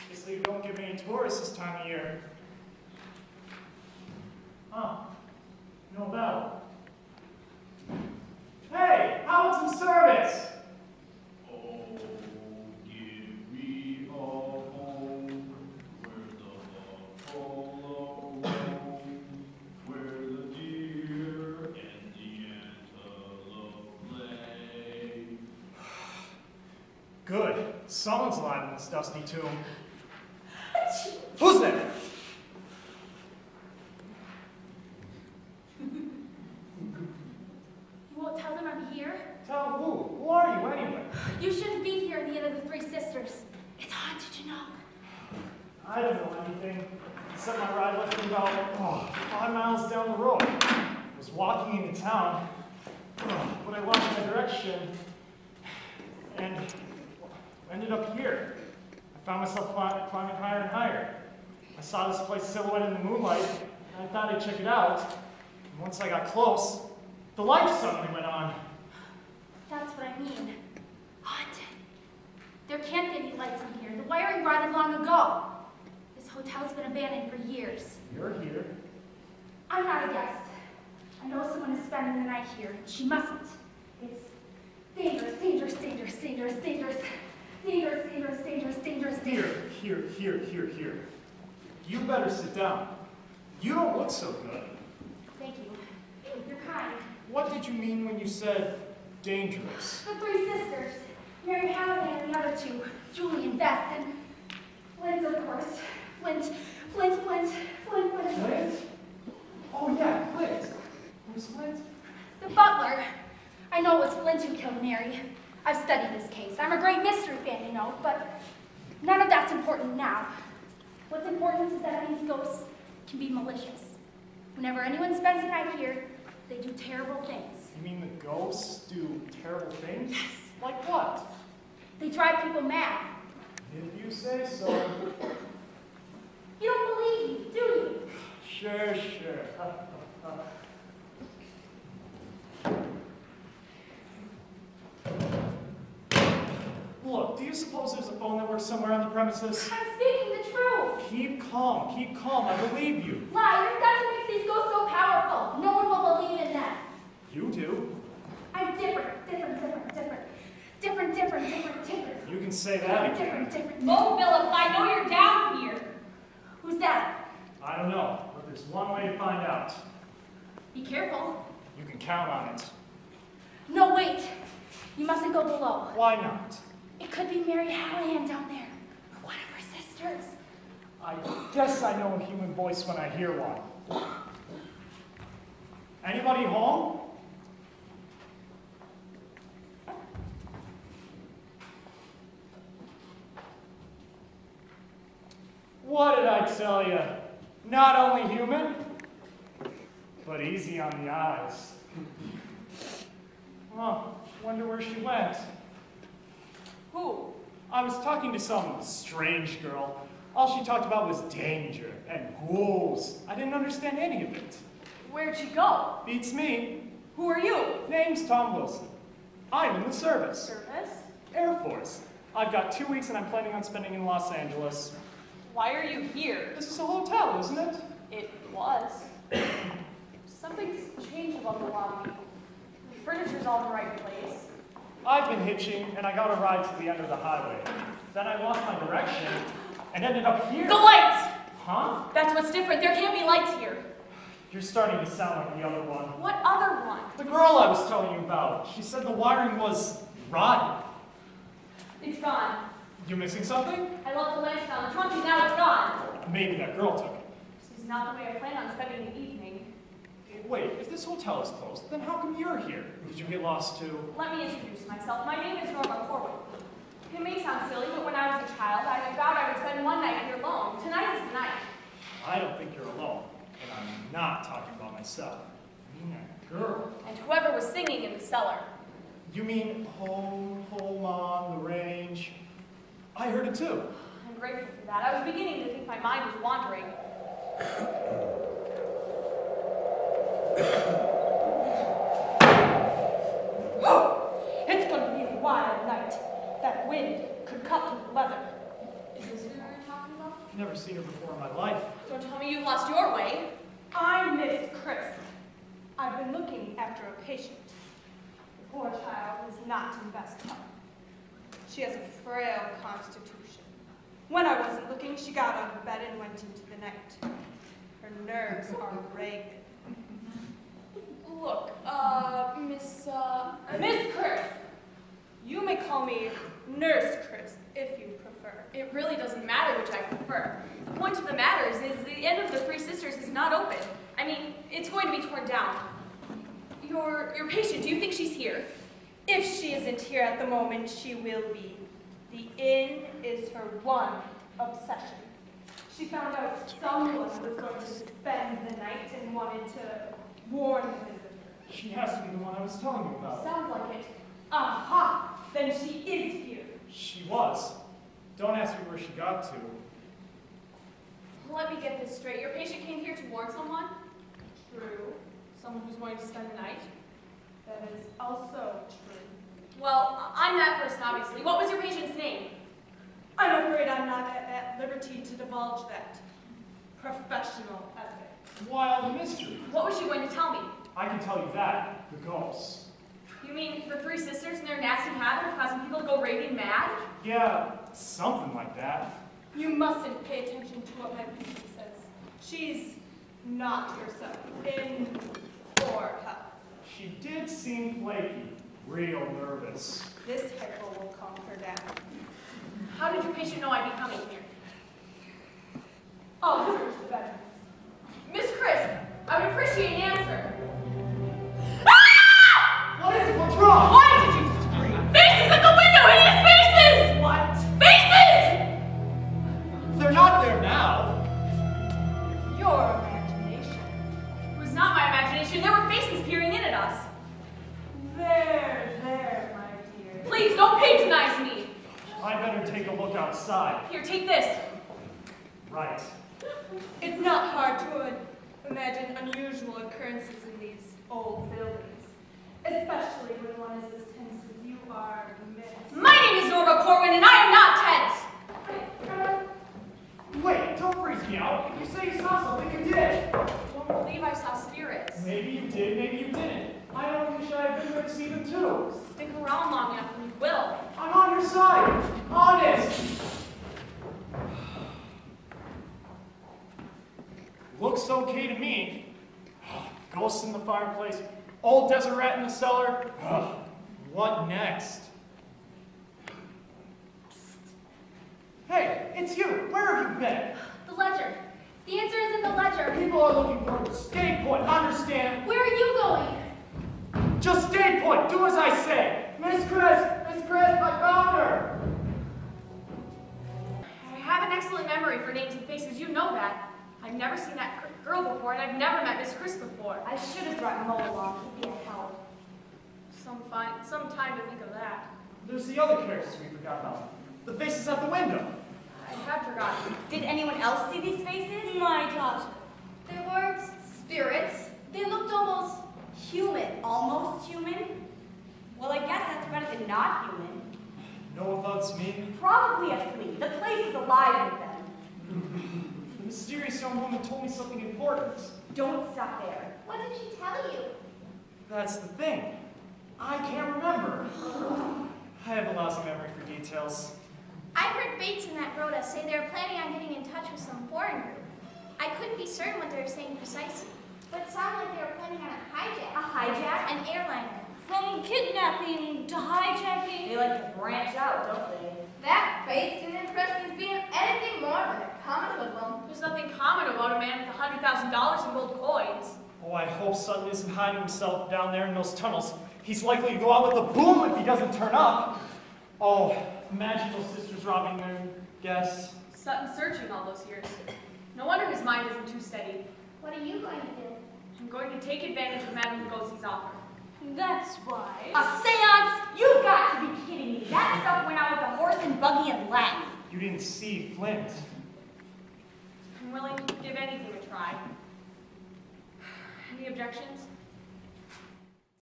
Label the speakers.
Speaker 1: Guess they don't get many tourists this time of year. Huh. No about. Hey, how about some service?
Speaker 2: Oh, give me a home where the buffalo roam, where the deer and the antelope play.
Speaker 1: Good. Someone's alive in this dusty tomb. Who's there?
Speaker 3: You won't tell them I'm here?
Speaker 1: Tell who? Who are you anyway?
Speaker 3: You shouldn't be here at the end of the Three Sisters. It's haunted, you know.
Speaker 1: I don't know anything, except my ride left me about 5 miles down the road. I was walking into town, but I lost my direction and ended up here. I found myself climbing higher and higher. I saw this place silhouetted in the moonlight, and I thought I'd check it out. And once I got close, the lights suddenly went on.
Speaker 3: That's what I mean. Haunted. There can't be any lights in here. The wiring rotted long ago. This hotel's been abandoned for years.
Speaker 1: You're here.
Speaker 3: I'm not a guest. I know someone is spending the night here. She mustn't. It's dangerous, dangerous, dangerous, dangerous, dangerous, dangerous, dangerous, dangerous, dangerous, dangerous.
Speaker 1: Here. You better sit down. You don't look so good.
Speaker 3: Thank you. You're kind.
Speaker 1: What did you mean when you said dangerous?
Speaker 3: The Three Sisters. Mary Halliday and the other two. Julie and Beth and Flint, of course. Flint.
Speaker 1: Flint? Oh yeah, Flint. Where's Flint?
Speaker 3: The butler. I know it was Flint who killed Mary. I've studied this case. I'm a great mystery fan, you know, but none of that's important now. What's important is that these ghosts can be malicious. Whenever anyone spends the night here, they do terrible things.
Speaker 1: You mean the ghosts do terrible things?
Speaker 3: Yes.
Speaker 1: Like what?
Speaker 3: They drive people mad.
Speaker 1: If you say so.
Speaker 3: You don't believe me, do you?
Speaker 1: Sure. Look, do you suppose there's a phone that works somewhere on the premises?
Speaker 3: I'm speaking the truth.
Speaker 1: Keep calm. I believe you.
Speaker 3: Liar, that's what makes these ghosts so powerful. No one will believe in them.
Speaker 1: You do.
Speaker 3: I'm different.
Speaker 1: You can say that again.
Speaker 3: Different.
Speaker 4: Oh, Philip, I know you're down here.
Speaker 3: Who's that?
Speaker 1: I don't know, but there's one way to find out.
Speaker 3: Be careful.
Speaker 1: You can count on it.
Speaker 3: No, wait. You mustn't go below.
Speaker 1: Why not?
Speaker 3: It could be Mary Halliday down there. One of her sisters.
Speaker 1: I guess I know a human voice when I hear one. Anybody home? What did I tell you? Not only human, but easy on the eyes. Well, wonder where she went.
Speaker 4: Who?
Speaker 1: I was talking to some strange girl. All she talked about was danger and ghouls. I didn't understand any of it.
Speaker 4: Where'd she go?
Speaker 1: Beats me.
Speaker 4: Who are you?
Speaker 1: Name's Tom Wilson. I'm in the service.
Speaker 4: Service?
Speaker 1: Air Force. I've got 2 weeks and I'm planning on spending in Los Angeles.
Speaker 4: Why are you here?
Speaker 1: This is a hotel, isn't it?
Speaker 4: It was. Something's changed about the lobby. The furniture's all in the right place.
Speaker 1: I've been hitching and I got a ride to the end of the highway. Then I lost my direction and ended up here.
Speaker 4: The lights!
Speaker 1: Huh?
Speaker 4: That's what's different. There can't be lights here.
Speaker 1: You're starting to sound like the other one.
Speaker 4: What other one?
Speaker 1: The girl I was telling you about. She said the wiring was rotten.
Speaker 4: It's gone.
Speaker 1: You missing something?
Speaker 4: I left the lantern on the trunk and now it's gone.
Speaker 1: Maybe that girl took it.
Speaker 4: This is not the way I plan on spending the evening.
Speaker 1: Wait, if this hotel is closed, then how come you're here? Did you get lost too?
Speaker 4: Let me introduce myself. My name is Norma Corwin. It may sound silly, but when I was a child, I vowed I would spend one night here alone. Tonight is the night.
Speaker 1: I don't think you're alone. And I'm not talking about myself. I mean that girl.
Speaker 4: And whoever was singing in the cellar.
Speaker 1: You mean home on the range? I heard it too.
Speaker 4: I'm grateful for that. I was beginning to think my mind was wandering. It's going to be a wild night. That wind could cut through the leather.
Speaker 3: Is this who you were talking
Speaker 1: Never seen her before in my life.
Speaker 4: Don't tell me you've lost your way.
Speaker 5: I'm Miss Crisp. I've been looking after a patient. The poor child is not in best health. She has a frail constitution. When I wasn't looking, she got out of bed and went into the night. Her nerves are ragged.
Speaker 4: Look, Miss Crisp.
Speaker 5: You may call me Nurse Crisp if you prefer.
Speaker 4: It really doesn't matter which I prefer. The point of the matter is the Inn of the Three Sisters is not open. I mean, it's going to be torn down. Your patient, do you think she's here?
Speaker 5: If she isn't here at the moment, she will be. The inn is her one obsession. She found out someone was going to spend the night and wanted to warn the visitor.
Speaker 1: She has to be the one I was telling you about.
Speaker 5: Sounds like it. Aha! Then she is here.
Speaker 1: She was. Don't ask me where she got to.
Speaker 4: Let me get this straight. Your patient came here to warn someone?
Speaker 5: True.
Speaker 4: Someone who's going to spend the night?
Speaker 5: That is also true.
Speaker 4: Well, I'm that person, obviously. What was your patient's name?
Speaker 5: I'm afraid I'm not at liberty to divulge that. Professional ethics.
Speaker 1: Wild mystery.
Speaker 4: What was she going to tell me?
Speaker 1: I can tell you that. The ghosts.
Speaker 4: You mean the Three Sisters and their nasty habit of causing people to go raving mad?
Speaker 1: Yeah, something like that.
Speaker 5: You mustn't pay attention to what my patient says. She's not herself, in poor health.
Speaker 1: She did seem flaky. Real nervous.
Speaker 5: This hypo will calm her down.
Speaker 4: How did your patient know I'd be coming here?
Speaker 5: I'll search the bedroom.
Speaker 4: Miss Crisp, I would appreciate an answer.
Speaker 1: What is it? What's wrong?
Speaker 4: Why did you scream? Faces at the window! Hideous faces!
Speaker 5: What?
Speaker 4: Faces!
Speaker 1: They're not there now.
Speaker 5: Your imagination.
Speaker 4: It was not my imagination. There were faces peering in at us.
Speaker 5: There, my dear.
Speaker 4: Please, don't patronize me.
Speaker 1: I better take a look outside.
Speaker 4: Here, take this.
Speaker 1: Right.
Speaker 5: It's not hard to imagine unusual occurrences in these old buildings, especially when one is as tense as you are, Miss.
Speaker 4: My name is Norma Corwin, and I am not tense.
Speaker 1: Wait, don't freeze me out. If you say you saw something, you did.
Speaker 4: Don't believe I saw spirits.
Speaker 1: Maybe you did, maybe you didn't. I don't wish I had been there to see them too.
Speaker 4: Stick around long enough and you will.
Speaker 1: I'm on your side. Honest. Looks okay to me. Ghosts in the fireplace. Old desert rat in the cellar. What next? Hey, it's you. Where have you been?
Speaker 3: The ledger. The answer is in the ledger.
Speaker 1: People are looking for a stay put, understand?
Speaker 3: Where are you going?
Speaker 1: Just stay put. Do as I say. Miss Crisp, I found her.
Speaker 4: I have an excellent memory for names and faces. You know that. I've never seen that girl before, and I've never met Miss Crisp before.
Speaker 3: I should have brought Mo along. He'd be a help.
Speaker 4: Some time to think of that.
Speaker 1: There's the other characters we forgot about. The faces at the window.
Speaker 4: I had forgotten.
Speaker 6: Did anyone else see these faces?
Speaker 5: My daughter.
Speaker 3: They weren't spirits. They looked almost human.
Speaker 6: Almost human? Well, I guess that's better than not human.
Speaker 1: Know what thoughts mean?
Speaker 6: Probably a flea. The place is alive with them.
Speaker 1: The mysterious young woman told me something important.
Speaker 6: Don't stop there.
Speaker 3: What did she tell you?
Speaker 1: That's the thing. I can't remember. I have a lousy memory for details.
Speaker 7: I've heard Bates and that Rhoda say they were planning on getting in touch with some foreign group. I couldn't be certain what they were saying precisely, but it sounded like they were planning on a hijack.
Speaker 6: A hijack?
Speaker 7: An airliner.
Speaker 5: From kidnapping to hijacking.
Speaker 6: They like to branch out, don't they?
Speaker 3: That Bates didn't impress me as being anything more than a common hoodlum.
Speaker 4: There's nothing common about a man with $100,000 in gold coins.
Speaker 1: Oh, I hope Sutton isn't hiding himself down there in those tunnels. He's likely to go out with a boom if he doesn't turn up. Oh, imagine those sisters robbing their guests.
Speaker 4: Sutton searching all those years. No wonder his mind isn't too steady.
Speaker 7: What are you going to do?
Speaker 4: I'm going to take advantage of Madame Lugosi's offer.
Speaker 5: That's wise.
Speaker 6: A seance? You've got to be kidding me. That stuff went out with the horse and buggy and Latin.
Speaker 1: You didn't see Flint.
Speaker 4: I'm willing to give anything a try. Any objections?